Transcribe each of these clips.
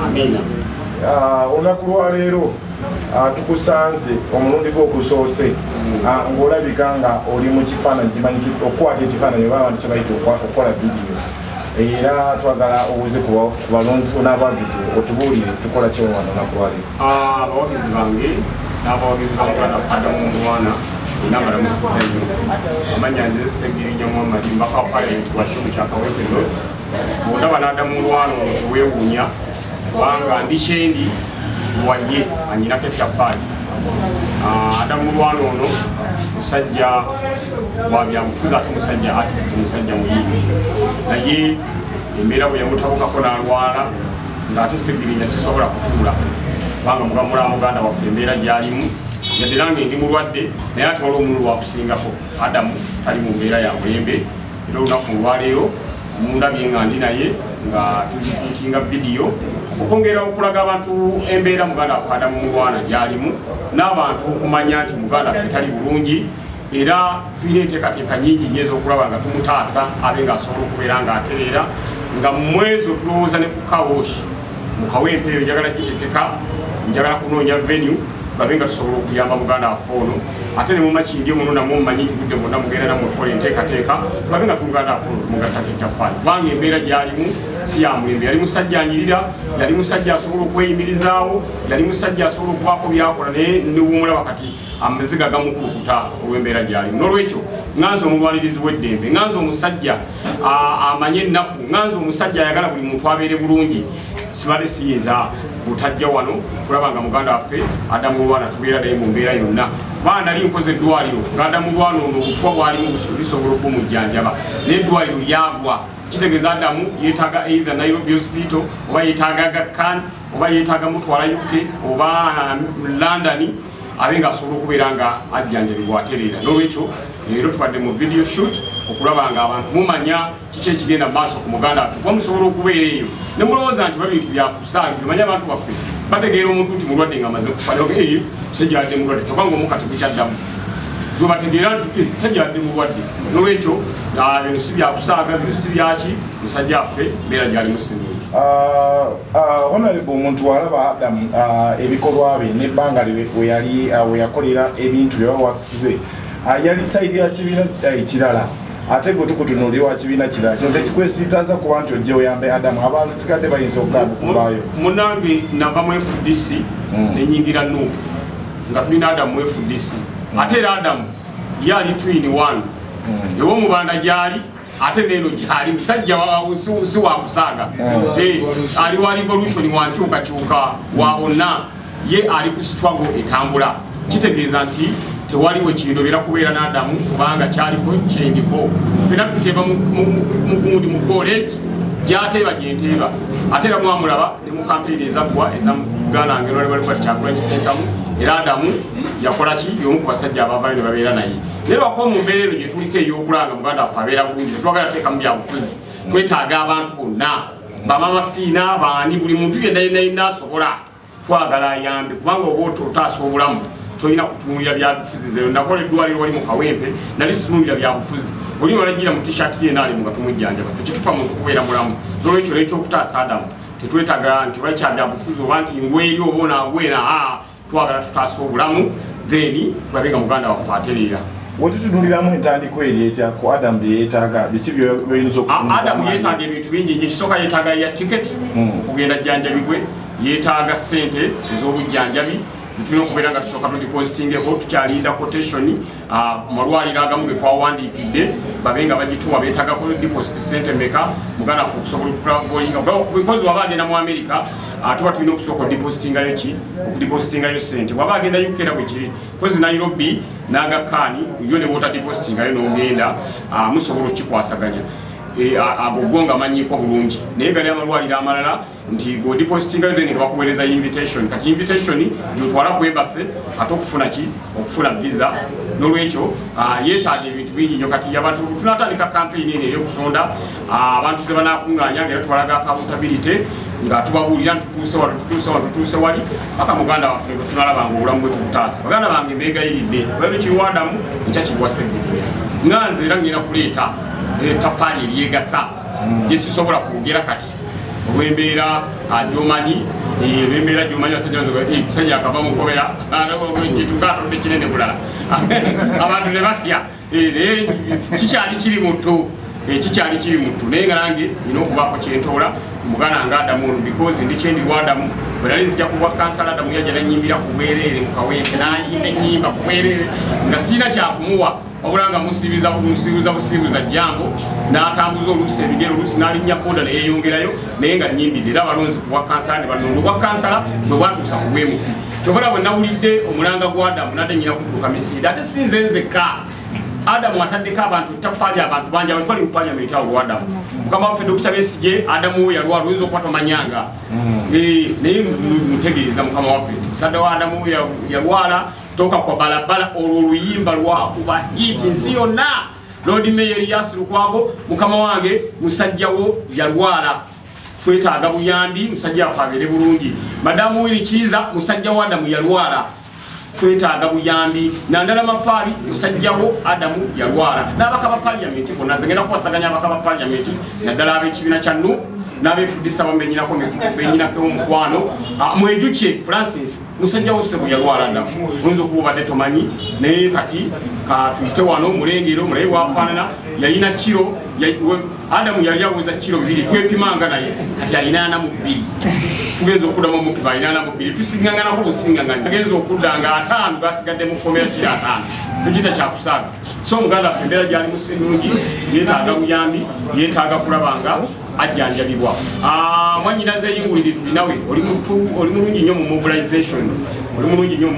Amina. Olunaku lwa leero tukusanze omulundi gw'okusoose ng'olabika nga oli mu kifaananyi kimanyikidde okukwata ekifaananyi oba abantu kye bayita okukola vidiyo era twagala obuze ku balonzi n'abawagizi otubuulire tukola ki wano olunaku lwa leero. Abawagizi bange n'abawagizi ba Adam Mulwana ina baramusiza nnyo amanya nze Ssegiirinya Muhammad mbaka parliament wa kimu kya Kawempe bw'olaba n'Adam Mulwana weewuunya kubanga ndi kyendi waye anyinako ettaffaali. Adam Mulwana ono musajja wa byabufuzi ate musajja artist musajja muyimbi naye embeera bwe yamutabukako n'alwala ng'ate Ssegiirinya sisobola kutuula kubanga mugambula muganda waffe embeera gy'alimu yadde nange ndi mulwadde naye ate waliwo omululu wakusingako. Adamu ali mu mbeera ya bwembe era olunaku olwaleero mundabye nga ndi naye nga tushutinga vidiyo okwongera okulaga abantu embeera muganda waffe Adam Mulwana gy'alimu n'abantu okumanya nti muganda waffe tali bulungi era tulina enteekateeka nyingi nnyo ez'okulaba nga tumutaasa abe ng'asobola okubeera ng'atereera nga mu mwezi otulowooza ne ku kawoshi mu Kawempe eyo njagala gitekeka njagala kunoonya venue babe nga tusobola okuyamba muganda waffe ono ate ne mumakindi omuno namwe mumanyi nti budde bwonna mugenda namwe okukola enteekateeka tulabe nga muganda waffe ono tumugattako ettaffaali kubanga embeera gy'alimu si ya mulembe. Yali musajja anyirira, yali musajja asobola okweyimirizaawo, yali musajja asobola okubaako byakola naye niwumulaba kati amaziga gamukulukuta olw'embeera gy'alimu. N'olwekyo nganze omulwanirizi w'eddembe, nganze omusajja amanye ennaku, nganze omusajja ayagala buli muntu abeere bulungi sibadde siyinza butajja wano kulaba nga muganda waffe Adam Mulwana tubeera naye mu mbeera yonna. Baana nali nkoze eddwaliro nga Adam Mulwana ono obutwa bwalimu busobola okumujjanjaba naye eddwaliro lyagwa kitegeeza Adamu yeetaaga either Nairobi Hospital oba yeetaaga Aga Khan oba yeetaaga mutwala UK oba London abe ng'asobola okubeera nga ajjanjabibwa atereera. N'olwekyo leero tubadde mu video shoot okulaba nga abantu mumanya kiki ekigenda maaso ku muganda waffe kuba musobola okubeera eyo ne mulowooza nti babintu byakusaagire manye abantu baffe bategeera omuntu nti mulwadde ng'amaze kufa eyo musajja yadde mulwadde tokanga omukati gukyaddamu gwe bategeera nti musajja yadde mulwadde. N'olwekyo bino si byakusaaga bino si byaki musajja waffe mbeera gy'alimu sinungi. Honorable omuntu walaba Adam ebikolwa bye n'ebbanga we yali we yakolera ebintu bye bawakisize yali sayidi ya kibiina ekirala ate gwe tukutunuulira wa kibiina kirala kino tekikwesiitaza kuba nti ojje oyambe Adamu abasigadde bayinza okugaana okuvaayo. Munnange nava mu FDC nenyingira Nuupu nga tulina Adamu mu FDC ate era Adamu yali twin one ew'omubanda gyali ate neeno gyali musajja si wakusaaga ali wa revolution wankyukakyuka wa bonna ye ali ku struggle etambula kitegeeza nti tewaliwo kindobera kubeera n'Adamu kubanga kyaliko kyendiko fena tuteeba mugundi mu college gyateeba gyenteeba ate era mwamulaba ne mu kampeyini ezaggwa ezamuganda ngero bali bati Kyagulanyi Ssentamu era Adamu yakola ki y'omu ku basajja abavaayo ne babeera naye naye lwakuba mu mbeera eno gye tuliko ey'okulanga muganda waffe abeera bulungi tetwagala teekamu byabufuzi twetaaga abantu bonna bamama fiina baani buli muntu yenna asobola twagala ayambe kubanga oba otaasa obulamu tolina kutunuulira byabufuzi zeyo. Nakola eddwaliro wali mu Kawempe nali situnuulira byabufuzi oli walagira mu t-shirt ye naali nga tumujjanjaba ffe kitufa muntu kubeera mulamu. N'olwekyo n'ekyokutaasa Adamu tetwetaaga nti oba kya byabufuzi oba nti ngweri oba onaagwena twagala tutaasa obulamu then tulabe nga muganda waffe atereera. Wetutunuliramu entandiko eri etya ku Adamu bye yeetaaga biki by'oyinza okutunuza? Adamu yeetaaga ebintu bingi nnyo. Ekisooka yeetaaga ya tiketi okugenda jjanjabibwe, yeetaaga ssente ez'obujjanjabi zitulina okubeera nga tusooka tudipositingeko tukyalinda quotation ku malwaliro agamu ge twawandiikidde babe nga bagituwa beetaaga ku deposit ssente mmeka muganda waffe okusobola okutravoolinga because waba agenda mu America tuba tulina okusooka odipositingayo ki okudipositingayo ssente waba agenda UK era bwe kiri kozi Nairobi n'Aga Khan yo ne bw'otadipositingayo n'ogenda musobola okukikwasaganya agogo nga manyiiko bulungi naye gali amalwaliro amalala nti bw'odipositingayo then bakuweereza invitation kati invitation gyotwala ku embase ate okufuna ki okufuna visa. N'olwekyo yeetaaga ebintu bingi nnyo kati abantu tunatandika campaign eno ey'okusonda abantu ze banaakuŋŋaanya ng'era tubalaga accountability nga tubabuulira tutuuse wali paka muganda waffe bwe tunalabanga obulamu bwe tubutaasa. Baganda bange mbeegayiridde bali kiriwa Adamu nkya kiwa Ssegiirinya nganze era ngenda kuleeta ettaffaali eryegasa gye sisobola kwogera kati olw'embeera gy'omanyi embeera gy'omanyi kusajja akava mu nkobera gyetugatodde kinene bulala abantu ne batya kikyali kiri muto kikyali kiri muto naye nga nange nina okubaako kyentoola mugana nga Adamu ono because ndi kyendiwa Adamu bwe nali nzija kubwa kansala Adamu yajja nanyimbira ku bwereere mu kawempe nayimba ennyimba ku bwereere nga sirina kyakumuwa wabula nga musibuza jambo n'atambuza oluusi ebigero oluusi n'alinnya boda ne yeeyongerayo naye nga nnyimbidde era abalonzi ku bwa kansala ne banondo obwa kansala bwe bwatuusa ku bwemupi kyokala bwe nawulidde omulanga gwa Adamu nadde nnyina kudduka misinde ate si nze nzekka Adamu ataddeko abantu ttafaali abantu bangi abantu bali mu paliamenti awo Adamu mukama waffe Dr. Besigye Adamu yalwala oyinza okuba tomanyanga naye mutegeeza mukama waffe musadde wa Adamu yalwala toka kwa balabala olwo oluyimba lwakuba hiti nsi yonna Lord Mayor Elias Lukwago mukama wange musajjawo yalwala twetaaga buyambi musajja afaabire bulungi madamu Wili Kiza musajja wa Adamu yalwala twetaaga buyambi nandala mafaali musajjawo Adamu yalwala n'abakaba paliamenti bonna nze ngenda kuwasaganya abakaba paliamenti naddala ab'ekibiina kya NUP n'abeefudisa bamenyinako omukwano mwejuke Francis musajjawo Ssebo yalwala Adamu oyinza okuba obadde tomanyi naye kati tuyite wano omulengero mulabe bwafaanana yalina kiro Adamu yali aweza kiro 2 twepimanga naye kati alina 42 tugenza okuddamu omukuba alina 42 tusinganganako businganganya agenza okudda nga 5 gasigadde mu kkomera kiri 5 tugita kyakusaaga so omuganda affe embeera gyali musinungi yeetaaga buyambi yeetaaga kulabanga ajjanjabibwa mwanyinaze eyingulirivu linawe oli mulungi nnyo mu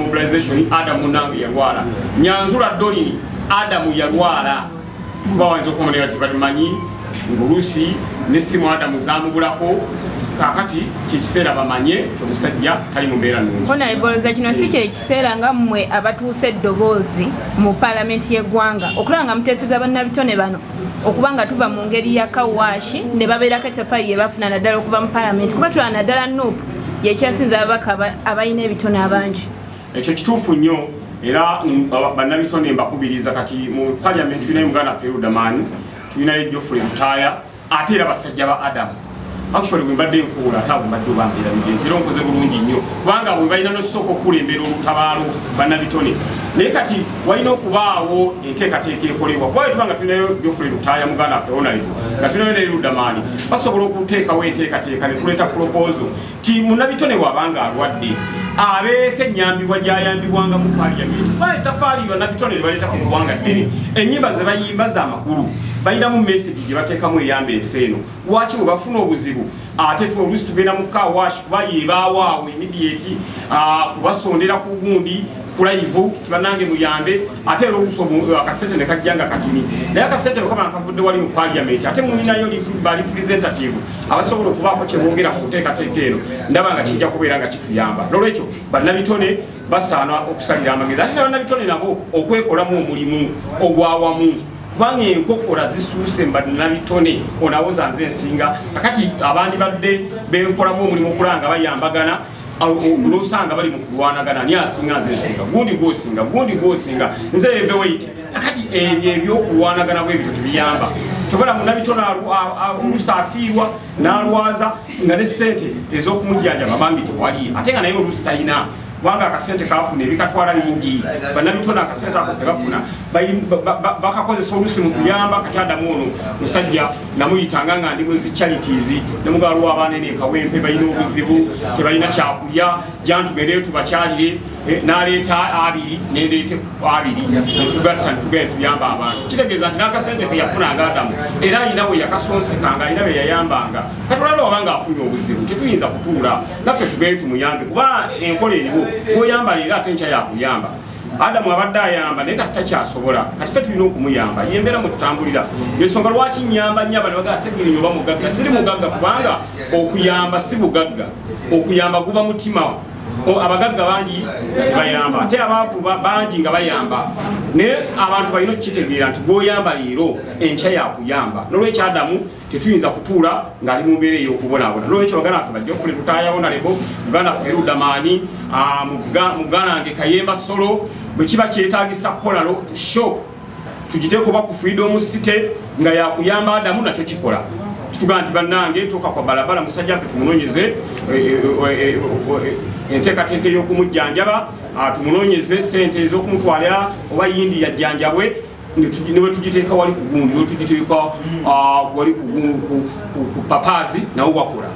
mobilization Adamu nange yalwala Nyanzula Dolini Adamu yalwala kuba wayinza okumonera ti balimanyi ngulusi nessimu Adamu zamubulako kakati kyekiseera bamanye kyomusajja tali mu mbeera nnungi honorable kino si kyekiseera nga mmwe abatuuse eddoboozi mu paalamenti y'eggwanga okulaba nga muteeseza bannabitone bano okuba nga tuva mu ngeri ya kawaashi ne babeerako ekyafaayo ye bafuna naddala okuva mu paalamenti kuba tulaba naddala NUP yekyasinza ababaka abalina ebitone abangi ekyo kituufu nnyo era bannabitone mbakubiriza kati mu paliamenti tulinayo muganda waffe Rudamani tulinayo Geoffrey Lutaya ate era basajja ba Adamu actually bwe mbadde nkuula ate abo mbadde obambeera midenti era onkoze bulungi nnyo kubanga bwe balina n'osooka okulembera olutabaalo bannabitone naye kati walina okubaawo enteekateeka ekolebwa kuba tubanga tulinayo Geoffrey Lutaya muganda waffe Honorable nga tulinayo ne Rudamani basobola okuteekawo enteekateeka ne tuleeta proposal ti munnabitone bw'abanga alwadde abeeko ennyambibwa gy'ayambibwanga mu paliamenti baye tafaali bannabitone baleeta ku ggwanga ddene ennyimba ze bayimba z'amakulu bayinamu message gye bateekamu eyamba enseeno lwaki bwe bafuna obuzibu ate oluusi tugenda mu kawashi kuba yebaawaawo immediate kubasondera ku gundi kulaivu kibanange muyambe ate olw'okusoma akasente ne kajjanga katini naye akasente bwe kaba nakavudde wali mu paliamenti ate mulinayo bali representative abasobola okubaako kye boogera ku nteekateeka eno ndaba nga kijja kubeera nga kituyamba n'olwekyo bannabitone basaana okusalira amagezi ate ne bannabitone nabo okwekolamu omulimu ogwawamu kubanga enkokola zisuuse bannabitone onawoza nze ensinga kakati abandi badde bekolamu omulimu okulanga bayambagana n'osanga bali mu kulwanagana ani asinga nze ensinga gundi gwosinga nze eveweit kakati ebyo ebyokulwanagana bwebito tebiyamba kyokala munnabitone oluusi afiirwa n'alwaza nga ne ssente ez'okumujjanjaba bambi tewali ate nga naye oluusi talina kubanga akasente kafuna ebikatwala bingi bannabitone akasente ako kebafuna bakakozesa oluusi mu kuyamba kati Adamu ono musajja namuyitanga nga ndi muzi charities ne mugalo w'abaana kawempe balina obuzibu tebalina kyakulya jantugendeyo tubakyalire n'aleeta 2 nendeete 2 netugatta netugende tuyamba abantu kitegeeza nti n'akasente ke yafunanga Adamu era alina bwe yakasonsekanga alina bwe yayambanga katulala wabanga afunye obuzibu tetuyinza kutuula naffe tugeyo tumuyambe kuba enkola eriwo bw'oyamba leero ate nkya yakuyamba Adamu abadde ayamba naye kati takyasobola kati ffe tulina okumuyamba yembeera mwe tutambulira ensonga lwaki nnyamba nnyo abantu bagaa Ssegiirinya oba mugagga siri mugagga kubanga okuyamba si bugagga okuyamba guba mutima abagagga bangi tebayamba ate abaavu bangi nga bayamba naye abantu balina okukitegeera nti gwoyamba leero enkya yakuyamba n'olwekyo Adamu tetuyinza kutuula ng'ali mu mbeera ey'okubonaabona n'olwekyo baganda waffe Geoffrey Lutaya Honorable muganda waffe Rudamani muganange Kayemba Solo bwe kiba kyetaagisa kukola show tugiteeko ba ku Freedom City nga yakuyamba Adamu nakyo kikola tuga nti bannange toka kwa balabala musajja ffe tumunoonyeze enteekateeka ey'okumujjanjaba tumunoonyeze ssente ez'okumutwala oba yindi yajjanjabwe ne bwe tugiteeka wali ku gundi ne tugiteeka wali ku papaazi nawe wakola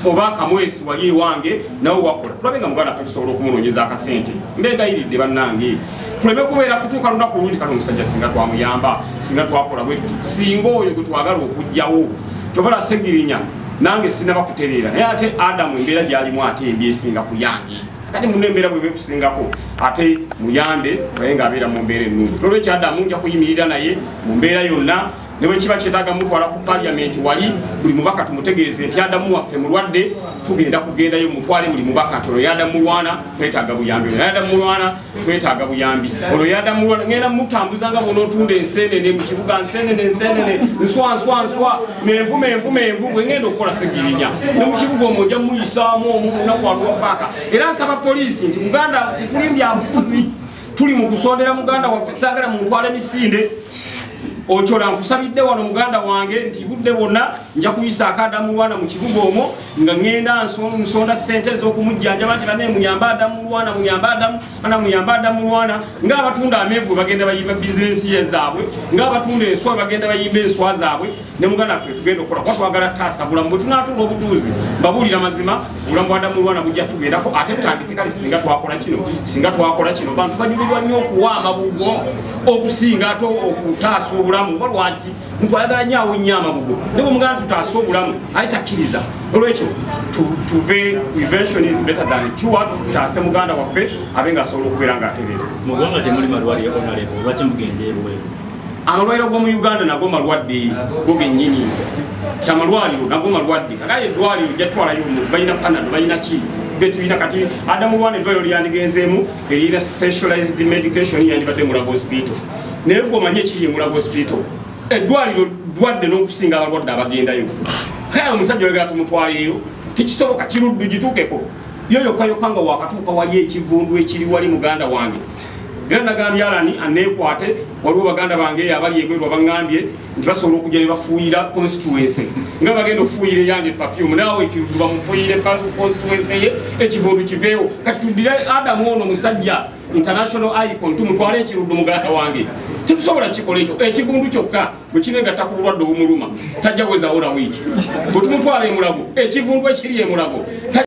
oba akamwesi wali ewange nawe wakola tulabe nga muganda ffe tusobola okumunoonyeza akasente mbegayiridde bannange tuleme kubeera kutuuka luna ku lundi kale omusajja singa twamuyamba singa twakola bwe tuti singa oyo gwe twagala okugjawo kyobala Ssegiirinya nange sinaba kutereera naye ate Adamu embeera gy'alimu ate embi esinga ku yange kati munno embeera bwe bekusingako ate muyambe naye ng'abeera mu mbeera ennungi n'olwekyo Adamu nja kuyimirira naye mu mbeera yonna ne bwe kiba kyetaaga mutwala ku paliyamenti wali buli mubaka tumutegeeze nti Adamu waffe mulwadde tugenda kugendayo mutwale buli mubaka nti ono ye Adam Mulwana twetaaga buyambi ono ye Adam Mulwana twetaaga buyambi ono ye Adam Mulwana ngenda mutambuza nga bw'onootunda enseenene mu kibuga enseenene nswa menvu bwe ngenda okukola Ssegiirinya ne mu kibuga omwo ojja muyisaamu omunaku waliwo paaka era nsaba poliisi nti muganda tetuli byabufuzi tuli mu kusondera muganda waffe saagala mutwale misinde ochola nkusabidde wano muganda wange nti budde bonna nja kuyisa Adam Mulwana mu kibuga omwo nga ngenda nsonda ssente ez'okumujjanjaba nti bane muyamba Adam Mulwana ng'abatunda amenvu bagenda bayimba bizinesi ezaabwe ng'abatunda enswa bagenda bayimba enswa zaabwe ne muganda ffe tugenda okukola kuba twagala taasa bulamu bwe tunaatula obutuuzi mbabuulira mazima obulamu bwa Adam Mulwana bujja tugendako ate tutandike kale singa twakola kino bantu banyumirwa nnyo okuwa amabugo okusinga ate okutaasa obulamu oba lwaki muntu ayagala nnyo awo amabugo ne bwe muganda tutaasa obulamu aye takkiriza olwekyo tuve prevention is better than cure tutaase muganda waffe abe ng'asobola okubeera ng'atereera mu ggwanga temuli malwaliro honorable lwaki mugende eruweeru amalwaliro g'omu Uganda nago malwadde go gennyini kyamalwaliro nago malwadde kakaye eddwaliro jatwalayo omuntu balina panado balina ki betulina kati Adam Mulwana eddwaliro lyandigenzeemu erina specialized medication yandibadde Mulago hospital naye gw'omanye ekiri Mulago hospital eddwaliro dwadde n'okusinga abalwadde abagendayo kale omusajja oyagala tumutwaleyo tekisoboka kiruddu gituukeko yo yokka nga wakatuuka wali ekivundu ekiri wali muganda wange era nagambye Alani aneekwate waliwo baganda bange abali ebweru abaŋŋambye nti basobola okujja ne bafuuyira constituency nga bagenda okufuuyira eyange perfume naawe ekiruddu bamufuuyire constituency ye ekivundu kiveewo kati tuddire Adamu ono musajja international icon tumutwale ekiruddu muganda wange tetusobola kikola ekyo ekivundu kyokka bwe kinengatta ku bulwadde obumuluma tajja wezaawo na wiiki bwe tumutwala e Mulago ekivundu ekiri e Mulago